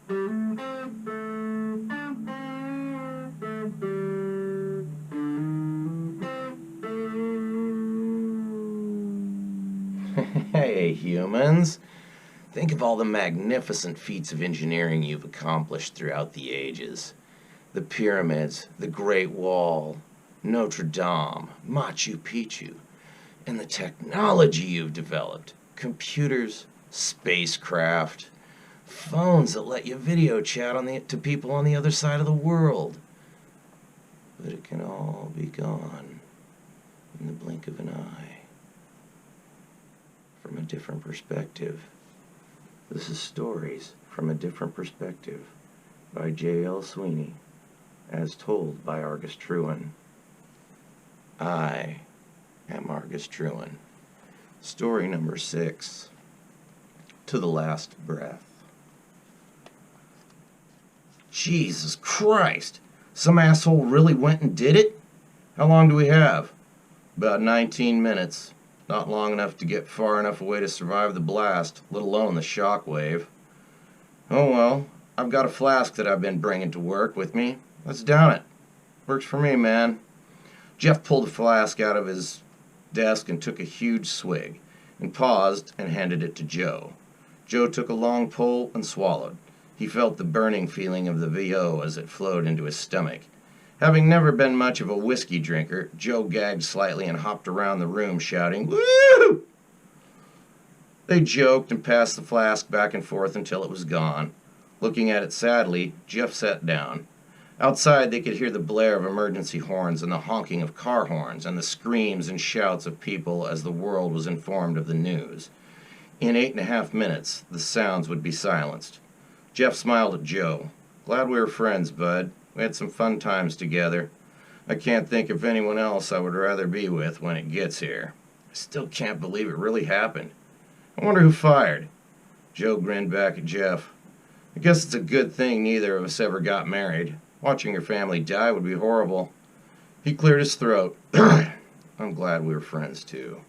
Hey, humans. Think of all the magnificent feats of engineering you've accomplished throughout the ages. The pyramids, the Great Wall, Notre Dame, Machu Picchu, and the technology you've developed. Computers, spacecraft, phones that let you video chat to people on the other side of the world. But it can all be gone in the blink of an eye. From a different perspective. This is Stories from a Different Perspective by J.L. Sweeney, as told by Argus Truin. I am Argus Truin. Story number 6, To the Last Breath. Jesus Christ! Some asshole really went and did it? How long do we have? About 19 minutes. Not long enough to get far enough away to survive the blast, let alone the shock wave. Oh well, I've got a flask that I've been bringing to work with me. Let's down it. Works for me, man. Jeff pulled the flask out of his desk and took a huge swig, and paused and handed it to Joe. Joe took a long pull and swallowed. He felt the burning feeling of the VO as it flowed into his stomach. Having never been much of a whiskey drinker, Joe gagged slightly and hopped around the room shouting, "Woo!" They joked and passed the flask back and forth until it was gone. Looking at it sadly, Jeff sat down. Outside they could hear the blare of emergency horns and the honking of car horns and the screams and shouts of people as the world was informed of the news. In 8.5 minutes, the sounds would be silenced. Jeff smiled at Joe. "Glad we were friends, bud. We had some fun times together. I can't think of anyone else I would rather be with when it gets here. I still can't believe it really happened. I wonder who fired." Joe grinned back at Jeff. "I guess it's a good thing neither of us ever got married. Watching your family die would be horrible." He cleared his throat. "I'm glad we were friends, too."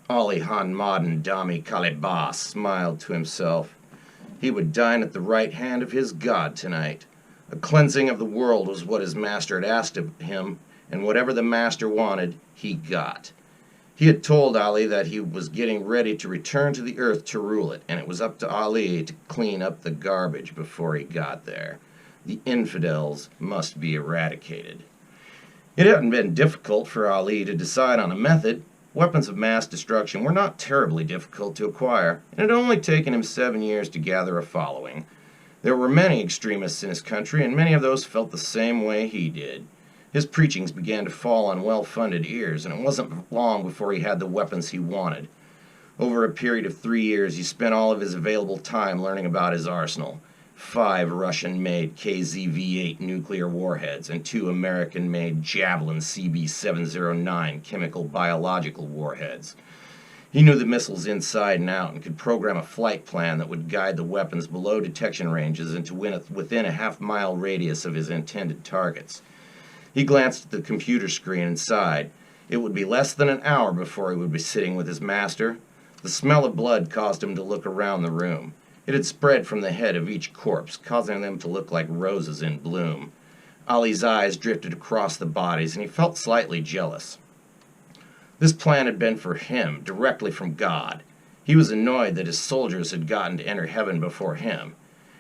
Ali Han Maden Dami Kalibas smiled to himself. He would dine at the right hand of his God tonight. A cleansing of the world was what his master had asked of him, and whatever the master wanted, he got. He had told Ali that he was getting ready to return to the earth to rule it, and it was up to Ali to clean up the garbage before he got there. The infidels must be eradicated. It hadn't been difficult for Ali to decide on a method. Weapons of mass destruction were not terribly difficult to acquire, and it had only taken him 7 years to gather a following. There were many extremists in his country, and many of those felt the same way he did. His preachings began to fall on well-funded ears, and it wasn't long before he had the weapons he wanted. Over a period of 3 years, he spent all of his available time learning about his arsenal. 5 Russian-made KZ-V8 nuclear warheads and 2 American-made Javelin CB-709 chemical-biological warheads. He knew the missiles inside and out and could program a flight plan that would guide the weapons below detection ranges and to within a half-mile radius of his intended targets. He glanced at the computer screen inside. It would be less than an hour before he would be sitting with his master. The smell of blood caused him to look around the room. It had spread from the head of each corpse, causing them to look like roses in bloom. Ali's eyes drifted across the bodies, and he felt slightly jealous. This plan had been for him, directly from God. He was annoyed that his soldiers had gotten to enter heaven before him.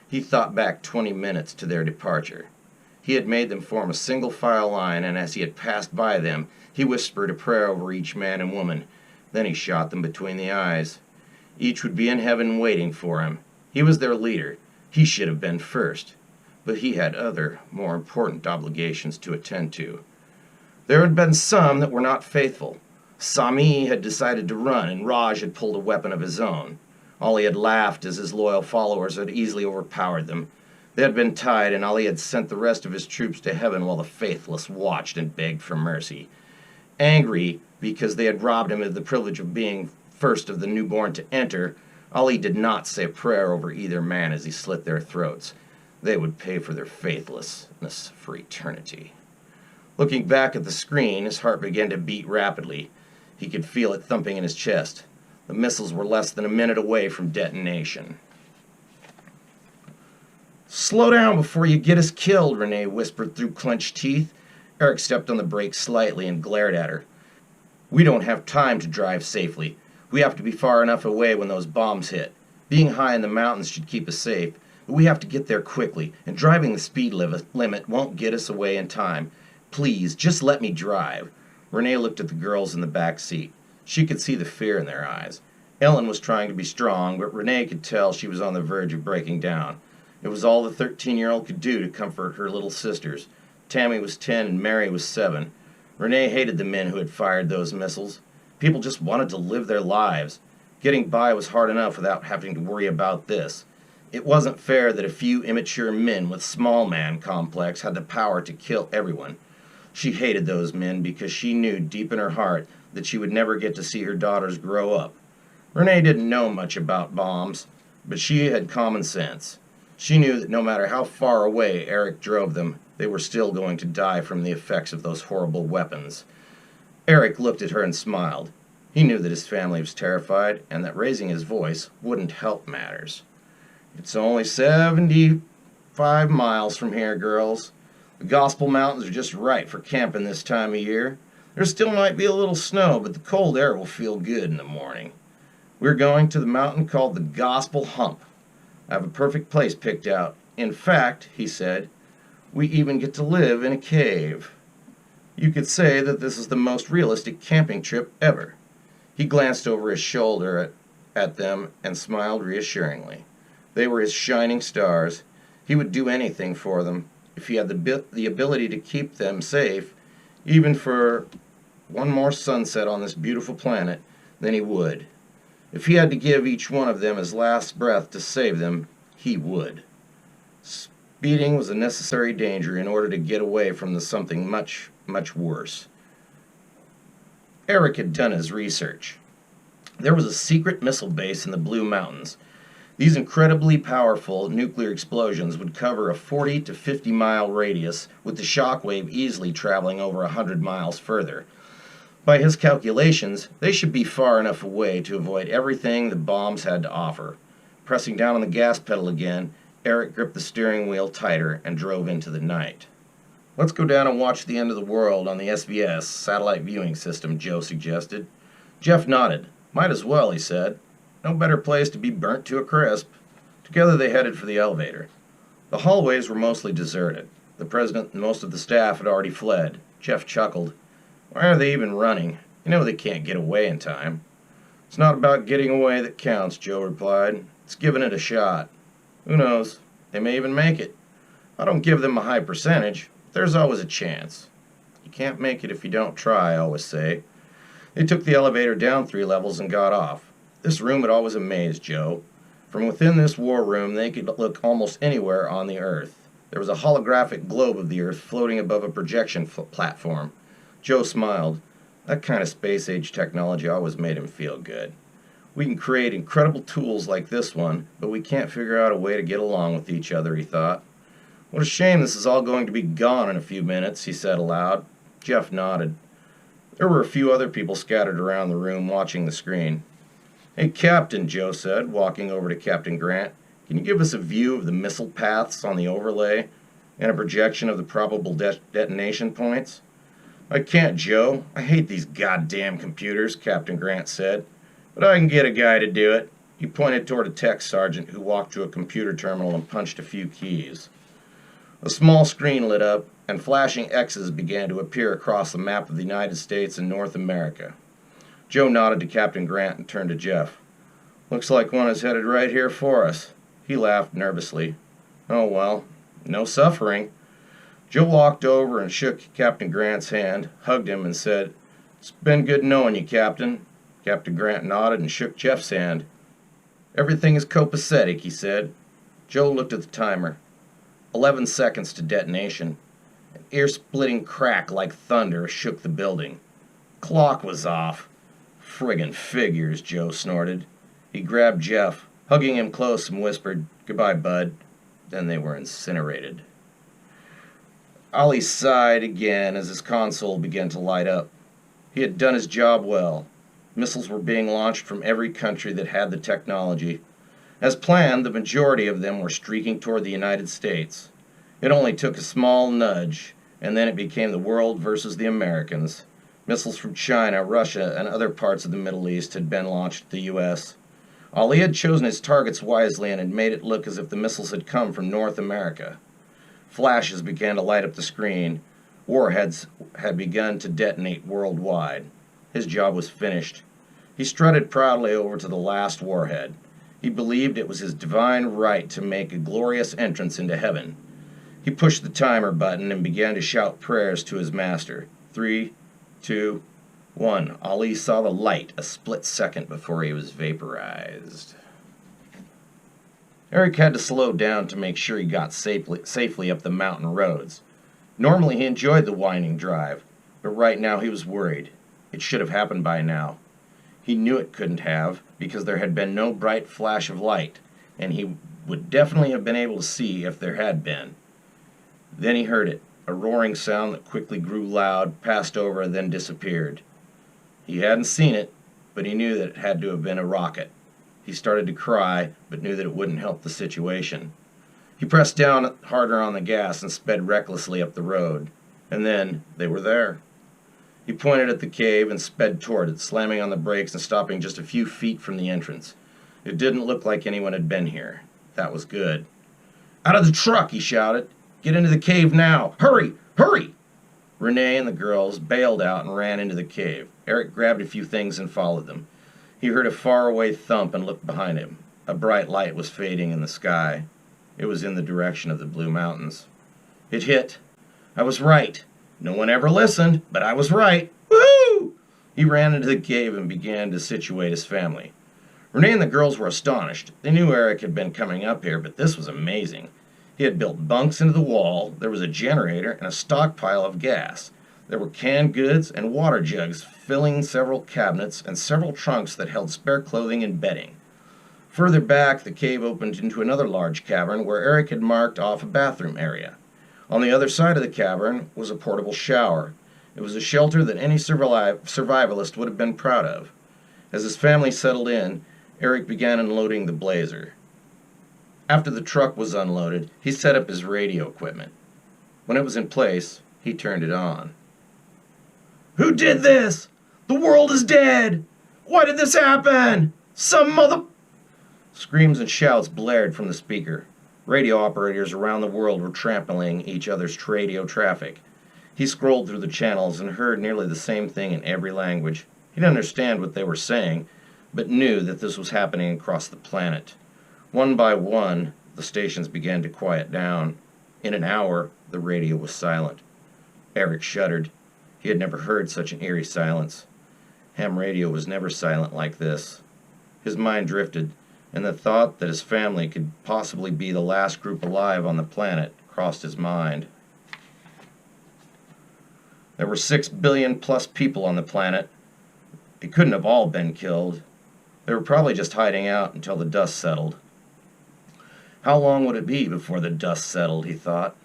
He thought back 20 minutes to their departure. He had made them form a single file line, and as he had passed by them, he whispered a prayer over each man and woman. Then he shot them between the eyes. Each would be in heaven waiting for him. He was their leader. He should have been first. But he had other, more important obligations to attend to. There had been some that were not faithful. Sami had decided to run, and Raj had pulled a weapon of his own. Ali had laughed as his loyal followers had easily overpowered them. They had been tied, and Ali had sent the rest of his troops to heaven while the faithless watched and begged for mercy. Angry because they had robbed him of the privilege of being first of the newborn to enter, Ali did not say a prayer over either man as he slit their throats. They would pay for their faithlessness for eternity. Looking back at the screen, his heart began to beat rapidly. He could feel it thumping in his chest. The missiles were less than a minute away from detonation. Slow down before you get us killed, Renee whispered through clenched teeth. Eric stepped on the brakes slightly and glared at her. We don't have time to drive safely. We have to be far enough away when those bombs hit. Being high in the mountains should keep us safe, but we have to get there quickly, and driving the speed limit won't get us away in time. Please, just let me drive. Renee looked at the girls in the back seat. She could see the fear in their eyes. Ellen was trying to be strong, but Renee could tell she was on the verge of breaking down. It was all the 13-year-old could do to comfort her little sisters. Tammy was 10 and Mary was 7. Renee hated the men who had fired those missiles. People just wanted to live their lives. Getting by was hard enough without having to worry about this. It wasn't fair that a few immature men with small man complex had the power to kill everyone. She hated those men because she knew deep in her heart that she would never get to see her daughters grow up. Renee didn't know much about bombs, but she had common sense. She knew that no matter how far away Eric drove them, they were still going to die from the effects of those horrible weapons. Eric looked at her and smiled. He knew that his family was terrified and that raising his voice wouldn't help matters. It's only 75 miles from here, girls. The Gospel Mountains are just right for camping this time of year. There still might be a little snow, but the cold air will feel good in the morning. We're going to the mountain called the Gospel Hump. I have a perfect place picked out. In fact, he said, we even get to live in a cave. You could say that this is the most realistic camping trip ever. He glanced over his shoulder at them and smiled reassuringly. They were his shining stars. He would do anything for them. If he had the ability to keep them safe, even for one more sunset on this beautiful planet, then he would. If he had to give each one of them his last breath to save them, he would. Speeding was a necessary danger in order to get away from something much, much worse. Eric had done his research. There was a secret missile base in the Blue Mountains. These incredibly powerful nuclear explosions would cover a 40 to 50 mile radius, with the shockwave easily traveling over 100 miles further. By his calculations, they should be far enough away to avoid everything the bombs had to offer. Pressing down on the gas pedal again, Eric gripped the steering wheel tighter and drove into the night. Let's go down and watch the end of the world on the SVS satellite viewing system, Joe suggested. Jeff nodded. Might as well, he said. No better place to be burnt to a crisp. Together they headed for the elevator. The hallways were mostly deserted. The president and most of the staff had already fled. Jeff chuckled. Why are they even running? You know they can't get away in time. It's not about getting away that counts, Joe replied. It's giving it a shot. Who knows? They may even make it. I don't give them a high percentage. There's always a chance. You can't make it if you don't try, I always say. They took the elevator down 3 levels and got off. This room had always amazed Joe. From within this war room, they could look almost anywhere on the Earth. There was a holographic globe of the Earth floating above a projection platform. Joe smiled. That kind of space-age technology always made him feel good. We can create incredible tools like this one, but we can't figure out a way to get along with each other, he thought. What a shame this is all going to be gone in a few minutes, he said aloud. Jeff nodded. There were a few other people scattered around the room watching the screen. Hey, Captain, Joe said, walking over to Captain Grant. Can you give us a view of the missile paths on the overlay and a projection of the probable detonation points? I can't, Joe. I hate these goddamn computers, Captain Grant said. But I can get a guy to do it. He pointed toward a tech sergeant who walked to a computer terminal and punched a few keys. A small screen lit up, and flashing X's began to appear across the map of the United States and North America. Joe nodded to Captain Grant and turned to Jeff. Looks like one is headed right here for us. He laughed nervously. Oh well, no suffering. Joe walked over and shook Captain Grant's hand, hugged him, and said, It's been good knowing you, Captain. Captain Grant nodded and shook Jeff's hand. Everything is copacetic, he said. Joe looked at the timer. 11 seconds to detonation. An ear-splitting crack like thunder shook the building. Clock was off. Friggin' figures, Joe snorted. He grabbed Jeff, hugging him close, and whispered, Goodbye, bud. Then they were incinerated. Ollie sighed again as his console began to light up. He had done his job well. Missiles were being launched from every country that had the technology. As planned, the majority of them were streaking toward the United States. It only took a small nudge, and then it became the world versus the Americans. Missiles from China, Russia, and other parts of the Middle East had been launched at the U.S. Ali had chosen his targets wisely and had made it look as if the missiles had come from North America. Flashes began to light up the screen. Warheads had begun to detonate worldwide. His job was finished. He strutted proudly over to the last warhead. He believed it was his divine right to make a glorious entrance into heaven. He pushed the timer button and began to shout prayers to his master. 3, 2, 1. Ali saw the light a split second before he was vaporized. Eric had to slow down to make sure he got safely up the mountain roads. Normally he enjoyed the winding drive, but right now he was worried. It should have happened by now. He knew it couldn't have, because there had been no bright flash of light, and he would definitely have been able to see if there had been. Then he heard it, a roaring sound that quickly grew loud, passed over, and then disappeared. He hadn't seen it, but he knew that it had to have been a rocket. He started to cry, but knew that it wouldn't help the situation. He pressed down harder on the gas and sped recklessly up the road. And then they were there. He pointed at the cave and sped toward it, slamming on the brakes and stopping just a few feet from the entrance. It didn't look like anyone had been here. That was good. "Out of the truck!" he shouted. "Get into the cave now! Hurry! Hurry!" Renee and the girls bailed out and ran into the cave. Eric grabbed a few things and followed them. He heard a faraway thump and looked behind him. A bright light was fading in the sky. It was in the direction of the Blue Mountains. It hit. I was right. No one ever listened, but I was right. Woohoo! He ran into the cave and began to situate his family. Renee and the girls were astonished. They knew Eric had been coming up here, but this was amazing. He had built bunks into the wall, there was a generator, and a stockpile of gas. There were canned goods and water jugs filling several cabinets and several trunks that held spare clothing and bedding. Further back, the cave opened into another large cavern where Eric had marked off a bathroom area. On the other side of the cavern was a portable shower. It was a shelter that any survivalist would have been proud of. As his family settled in, Eric began unloading the blazer. After the truck was unloaded, he set up his radio equipment. When it was in place, he turned it on. "Who did this? The world is dead! Why did this happen? Some mother..." Screams and shouts blared from the speaker. Radio operators around the world were trampling each other's radio traffic. He scrolled through the channels and heard nearly the same thing in every language. He didn't understand what they were saying, but knew that this was happening across the planet. One by one, the stations began to quiet down. In an hour, the radio was silent. Eric shuddered. He had never heard such an eerie silence. Ham radio was never silent like this. His mind drifted, and the thought that his family could possibly be the last group alive on the planet crossed his mind. There were 6 billion plus people on the planet. They couldn't have all been killed. They were probably just hiding out until the dust settled. How long would it be before the dust settled, he thought.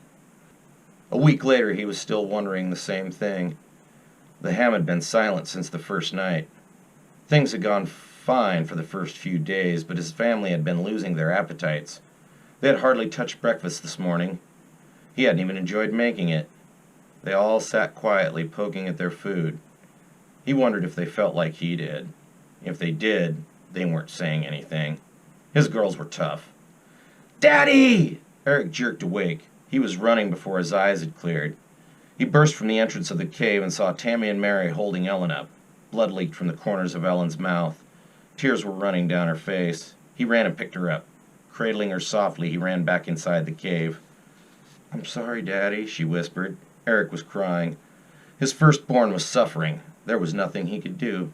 A week later, he was still wondering the same thing. The ham had been silent since the first night. Things had gone fine for the first few days, but his family had been losing their appetites. They had hardly touched breakfast this morning. He hadn't even enjoyed making it. They all sat quietly, poking at their food. He wondered if they felt like he did. If they did, they weren't saying anything. His girls were tough. "Daddy!" Eric jerked awake. He was running before his eyes had cleared. He burst from the entrance of the cave and saw Tammy and Mary holding Ellen up. Blood leaked from the corners of Ellen's mouth. Tears were running down her face. He ran and picked her up. Cradling her softly, he ran back inside the cave. "I'm sorry, Daddy," she whispered. Eric was crying. His firstborn was suffering. There was nothing he could do.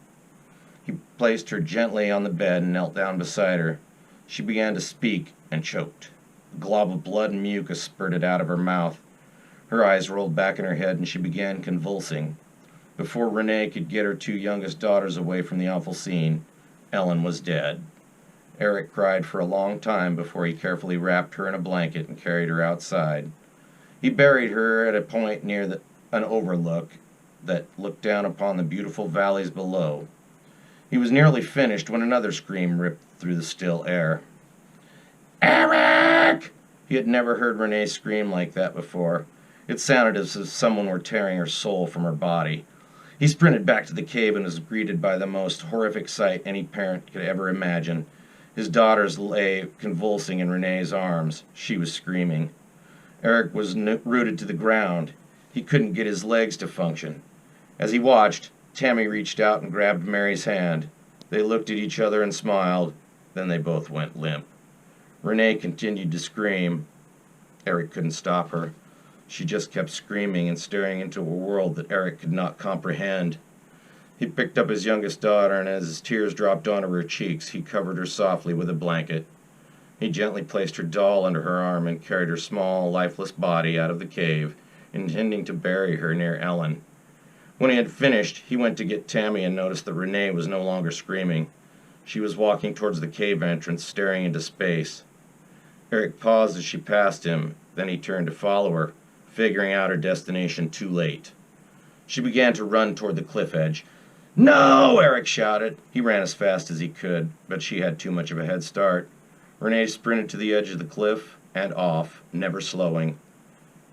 He placed her gently on the bed and knelt down beside her. She began to speak and choked. A glob of blood and mucus spurted out of her mouth. Her eyes rolled back in her head and she began convulsing. Before Renee could get her 2 youngest daughters away from the awful scene, Ellen was dead. Eric cried for a long time before he carefully wrapped her in a blanket and carried her outside. He buried her at a point near an overlook that looked down upon the beautiful valleys below. He was nearly finished when another scream ripped through the still air. Eric! He had never heard Renee scream like that before. It sounded as if someone were tearing her soul from her body. He sprinted back to the cave and was greeted by the most horrific sight any parent could ever imagine. His daughters lay convulsing in Renee's arms. She was screaming. Eric was rooted to the ground. He couldn't get his legs to function. As he watched, Tammy reached out and grabbed Mary's hand. They looked at each other and smiled. Then they both went limp. Renee continued to scream. Eric couldn't stop her. She just kept screaming and staring into a world that Eric could not comprehend. He picked up his youngest daughter, and as his tears dropped onto her cheeks, he covered her softly with a blanket. He gently placed her doll under her arm and carried her small, lifeless body out of the cave, intending to bury her near Ellen. When he had finished, he went to get Tammy and noticed that Renee was no longer screaming. She was walking towards the cave entrance, staring into space. Eric paused as she passed him, then he turned to follow her, figuring out her destination too late. She began to run toward the cliff edge. "No!" Eric shouted. He ran as fast as he could, but she had too much of a head start. Renee sprinted to the edge of the cliff and off, never slowing.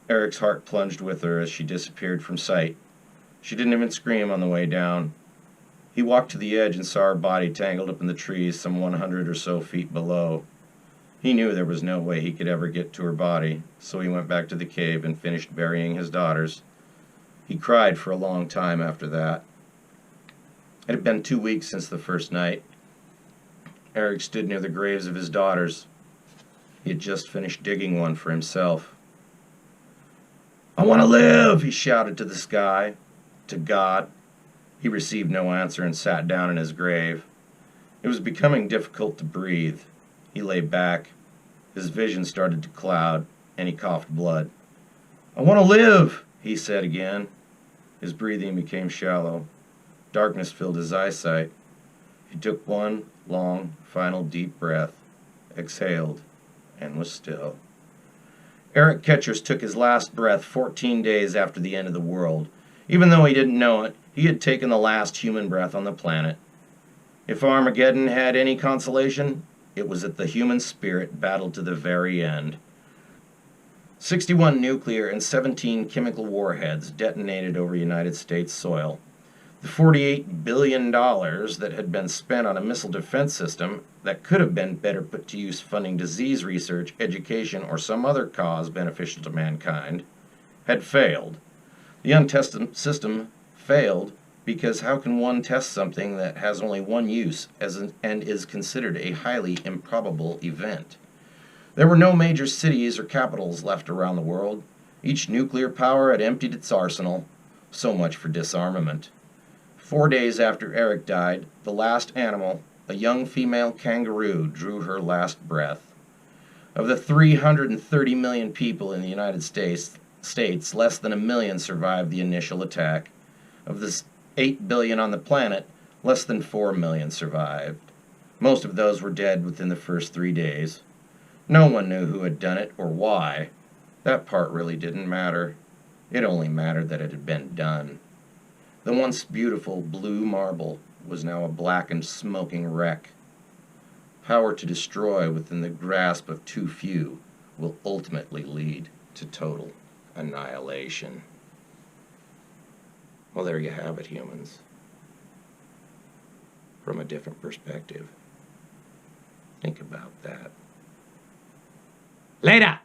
Eric's heart plunged with her as she disappeared from sight. She didn't even scream on the way down. He walked to the edge and saw her body tangled up in the trees some 100 or so feet below. He knew there was no way he could ever get to her body, so he went back to the cave and finished burying his daughters. He cried for a long time after that. It had been 2 weeks since the first night. Eric stood near the graves of his daughters. He had just finished digging one for himself. "I want to live!" he shouted to the sky, to God. He received no answer and sat down in his grave. It was becoming difficult to breathe. He lay back. His vision started to cloud, and he coughed blood. "I want to live," he said again. His breathing became shallow. Darkness filled his eyesight. He took one long, final deep breath, exhaled, and was still. Eric Ketchers took his last breath 14 days after the end of the world. Even though he didn't know it, he had taken the last human breath on the planet. If Armageddon had any consolation, it was that the human spirit battled to the very end. 61 nuclear and 17 chemical warheads detonated over United States soil. The $48 billion that had been spent on a missile defense system that could have been better put to use funding disease research, education, or some other cause beneficial to mankind had failed. The untested system failed because how can one test something that has only one use and is considered a highly improbable event? There were no major cities or capitals left around the world. Each nuclear power had emptied its arsenal. So much for disarmament. 4 days after Eric died, the last animal, a young female kangaroo, drew her last breath. Of the 330 million people in the United States, less than 1 million survived the initial attack. Of the 8 billion on the planet, less than 4 million survived. Most of those were dead within the first 3 days. No one knew who had done it or why. That part really didn't matter. It only mattered that it had been done. The once beautiful blue marble was now a blackened, smoking wreck. Power to destroy within the grasp of too few will ultimately lead to total annihilation. Well, there you have it, humans. From a different perspective. Think about that. Later.